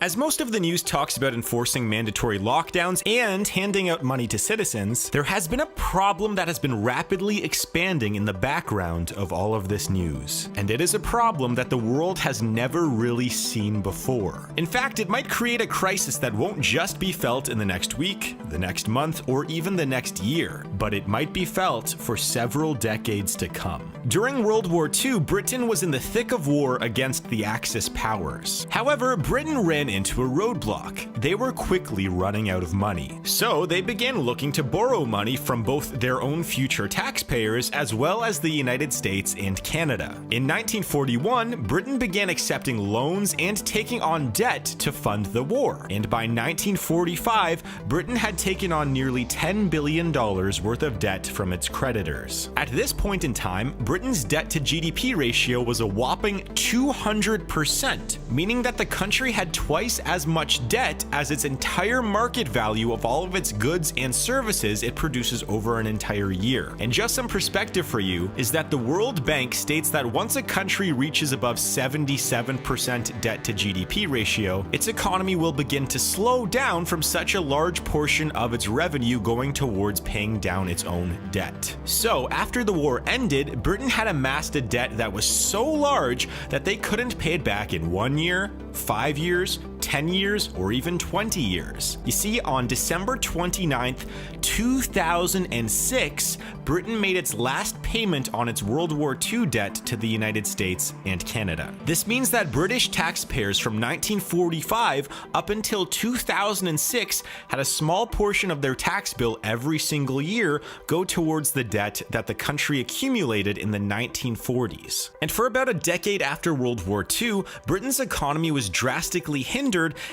As most of the news talks about enforcing mandatory lockdowns and handing out money to citizens, there has been a problem that has been rapidly expanding in the background of all of this news. And it is a problem that the world has never really seen before. In fact, it might create a crisis that won't just be felt in the next week, the next month, or even the next year, but it might be felt for several decades to come. During World War II, Britain was in the thick of war against the Axis powers. However, Britain ran into a roadblock. They were quickly running out of money. So they began looking to borrow money from both their own future taxpayers as well as the United States and Canada. In 1941, Britain began accepting loans and taking on debt to fund the war. And by 1945, Britain had taken on nearly $10 billion worth of debt from its creditors. At this point in time, Britain's debt to GDP ratio was a whopping 200%, meaning that the country had twice as much debt as its entire market value of all of its goods and services it produces over an entire year. And just some perspective for you is that the World Bank states that once a country reaches above 77% debt to GDP ratio, its economy will begin to slow down from such a large portion of its revenue going towards paying down its own debt. So after the war ended, Britain had amassed a debt that was so large that they couldn't pay it back in 1 year, 5 years, 10 years, or even 20 years. You see, on December 29th, 2006, Britain made its last payment on its World War II debt to the United States and Canada. This means that British taxpayers from 1945 up until 2006 had a small portion of their tax bill every single year go towards the debt that the country accumulated in the 1940s. And for about a decade after World War II, Britain's economy was drastically hindered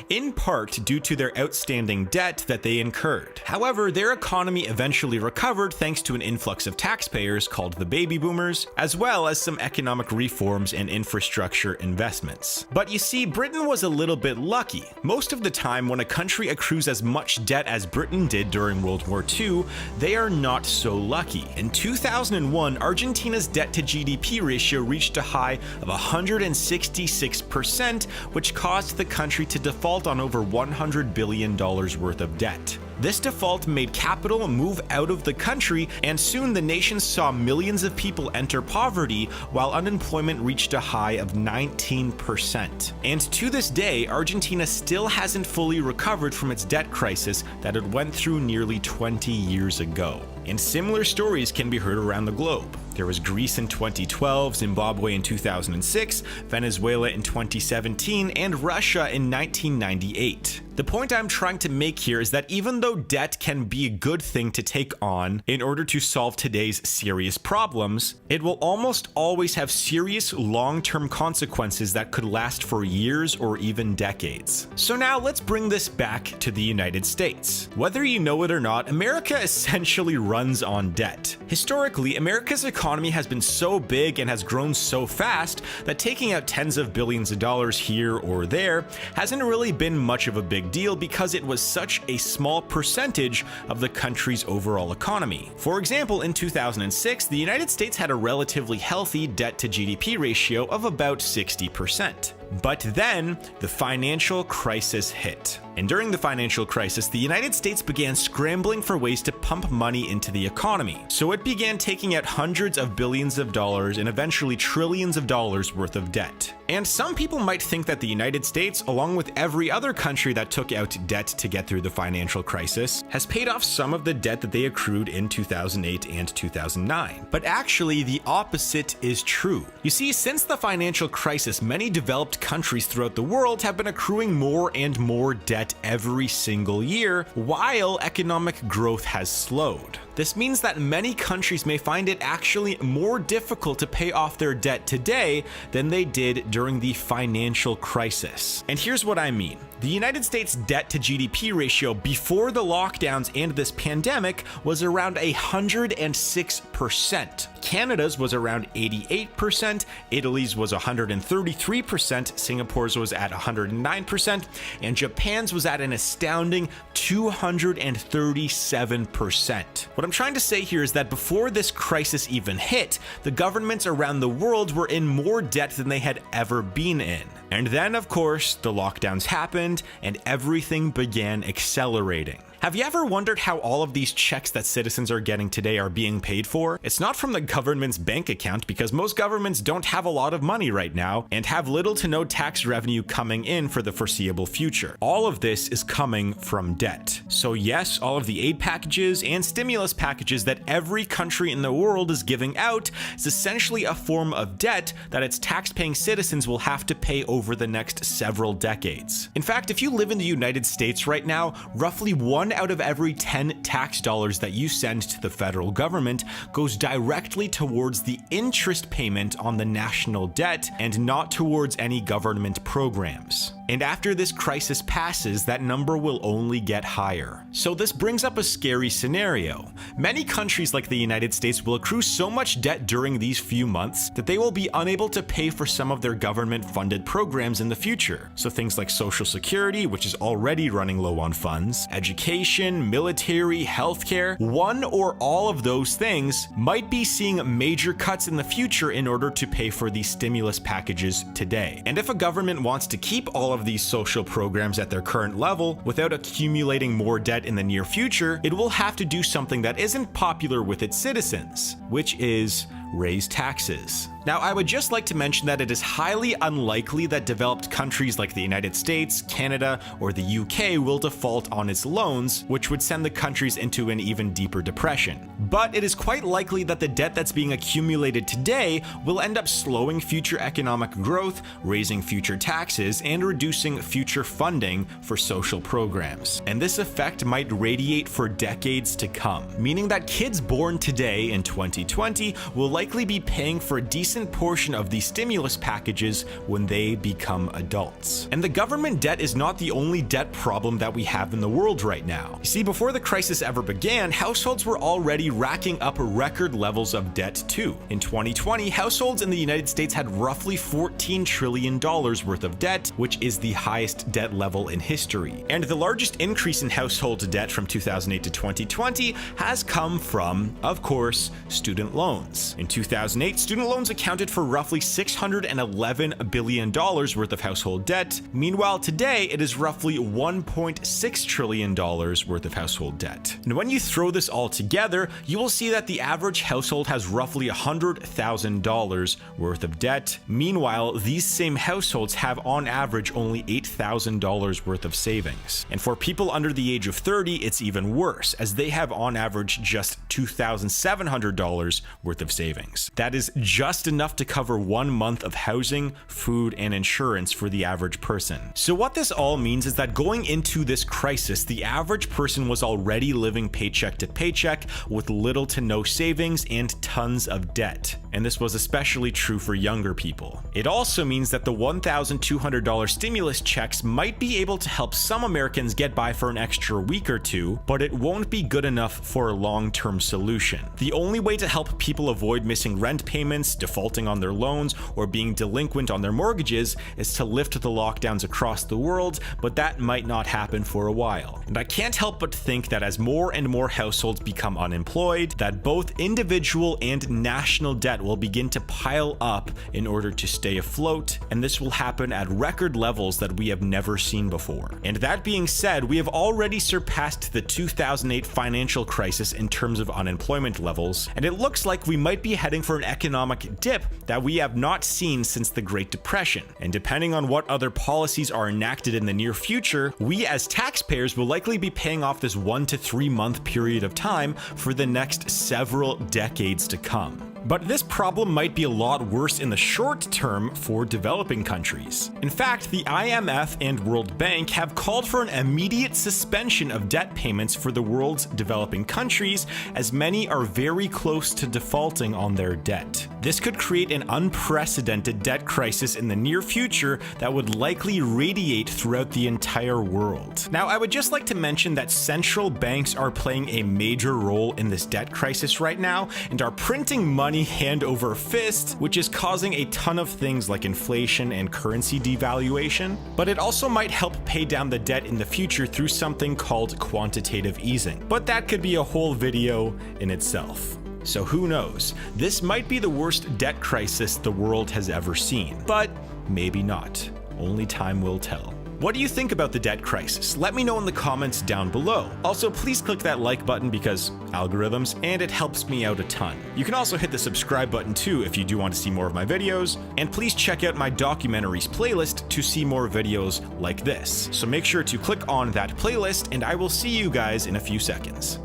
in part due to their outstanding debt that they incurred. However, their economy eventually recovered thanks to an influx of taxpayers called the baby boomers, as well as some economic reforms and infrastructure investments. But you see, Britain was a little bit lucky. Most of the time, when a country accrues as much debt as Britain did during World War II, they are not so lucky. In 2001, Argentina's debt to GDP ratio reached a high of 166%, which caused the country to default on over $100 billion worth of debt. This default made capital move out of the country, and soon the nation saw millions of people enter poverty while unemployment reached a high of 19%. And to this day, Argentina still hasn't fully recovered from its debt crisis that it went through nearly 20 years ago. And similar stories can be heard around the globe. There was Greece in 2012, Zimbabwe in 2006, Venezuela in 2017, and Russia in 1998. The point I'm trying to make here is that even though debt can be a good thing to take on in order to solve today's serious problems, it will almost always have serious long-term consequences that could last for years or even decades. So now let's bring this back to the United States. Whether you know it or not, America essentially runs on debt. Historically, America's economy has been so big and has grown so fast that taking out tens of billions of dollars here or there hasn't really been much of a big deal because it was such a small percentage of the country's overall economy. For example, in 2006, the United States had a relatively healthy debt to GDP ratio of about 60%. But then, the financial crisis hit. And during the financial crisis, the United States began scrambling for ways to pump money into the economy. So it began taking out hundreds of billions of dollars and eventually trillions of dollars worth of debt. And some people might think that the United States, along with every other country that took out debt to get through the financial crisis, has paid off some of the debt that they accrued in 2008 and 2009. But actually, the opposite is true. You see, since the financial crisis, many developed countries throughout the world have been accruing more and more debt every single year, while economic growth has slowed. This means that many countries may find it actually more difficult to pay off their debt today than they did during the financial crisis. And here's what I mean. The United States debt to GDP ratio before the lockdowns and this pandemic was around 106%. Canada's was around 88%, Italy's was 133%, Singapore's was at 109%, and Japan's was at an astounding 237%. What I'm trying to say here is that before this crisis even hit, the governments around the world were in more debt than they had ever been in. And then, of course, the lockdowns happened and everything began accelerating. Have you ever wondered how all of these checks that citizens are getting today are being paid for? It's not from the government's bank account because most governments don't have a lot of money right now and have little to no tax revenue coming in for the foreseeable future. All of this is coming from debt. So yes, all of the aid packages and stimulus packages that every country in the world is giving out is essentially a form of debt that its tax-paying citizens will have to pay over the next several decades. In fact, if you live in the United States right now, roughly 1 out of every 10 tax dollars that you send to the federal government goes directly towards the interest payment on the national debt and not towards any government programs. And after this crisis passes, that number will only get higher. So this brings up a scary scenario. Many countries like the United States will accrue so much debt during these few months that they will be unable to pay for some of their government-funded programs in the future. So things like Social Security, which is already running low on funds, education, military, healthcare, one or all of those things might be seeing major cuts in the future in order to pay for these stimulus packages today. And if a government wants to keep all of these social programs at their current level without accumulating more debt in the near future, it will have to do something that isn't popular with its citizens, which is raise taxes. Now, I would just like to mention that it is highly unlikely that developed countries like the United States, Canada, or the UK will default on its loans, which would send the countries into an even deeper depression. But it is quite likely that the debt that's being accumulated today will end up slowing future economic growth, raising future taxes, and reducing future funding for social programs. And this effect might radiate for decades to come, meaning that kids born today in 2020 will likely be paying for a decent portion of these stimulus packages when they become adults. And the government debt is not the only debt problem that we have in the world right now. You see, before the crisis ever began, households were already racking up record levels of debt too. In 2020, households in the United States had roughly $14 trillion worth of debt, which is the highest debt level in history. And the largest increase in household debt from 2008 to 2020 has come from, of course, student loans. In 2008, student loans accounted for roughly $611 billion worth of household debt. Meanwhile, today it is roughly $1.6 trillion worth of household debt. And when you throw this all together, you will see that the average household has roughly $100,000 worth of debt. Meanwhile, these same households have on average only $8,000 worth of savings. And for people under the age of 30, it's even worse, as they have on average just $2,700 worth of savings. That is just enough to cover 1 month of housing, food, and insurance for the average person. So what this all means is that going into this crisis, the average person was already living paycheck to paycheck with little to no savings and tons of debt. And this was especially true for younger people. It also means that the $1,200 stimulus checks might be able to help some Americans get by for an extra week or two, but it won't be good enough for a long-term solution. The only way to help people avoid missing rent payments, defaulting on their loans, or being delinquent on their mortgages is to lift the lockdowns across the world, but that might not happen for a while. And I can't help but think that as more and more households become unemployed, that both individual and national debt will begin to pile up in order to stay afloat, and this will happen at record levels that we have never seen before. And that being said, we have already surpassed the 2008 financial crisis in terms of unemployment levels, and it looks like we might be heading for an economic dip that we have not seen since the Great Depression. And depending on what other policies are enacted in the near future, we as taxpayers will likely be paying off this 1 to 3 month period of time for the next several decades to come. But this problem might be a lot worse in the short term for developing countries. In fact, the IMF and World Bank have called for an immediate suspension of debt payments for the world's developing countries, as many are very close to defaulting on their debt. This could create an unprecedented debt crisis in the near future that would likely radiate throughout the entire world. Now, I would just like to mention that central banks are playing a major role in this debt crisis right now and are printing money hand over fist, which is causing a ton of things like inflation and currency devaluation. But it also might help pay down the debt in the future through something called quantitative easing. But that could be a whole video in itself. So who knows? This might be the worst debt crisis the world has ever seen. But maybe not. Only time will tell. What do you think about the debt crisis? Let me know in the comments down below. Also, please click that like button because algorithms, and it helps me out a ton. You can also hit the subscribe button too if you do want to see more of my videos, and please check out my documentaries playlist to see more videos like this. So make sure to click on that playlist, and I will see you guys in a few seconds.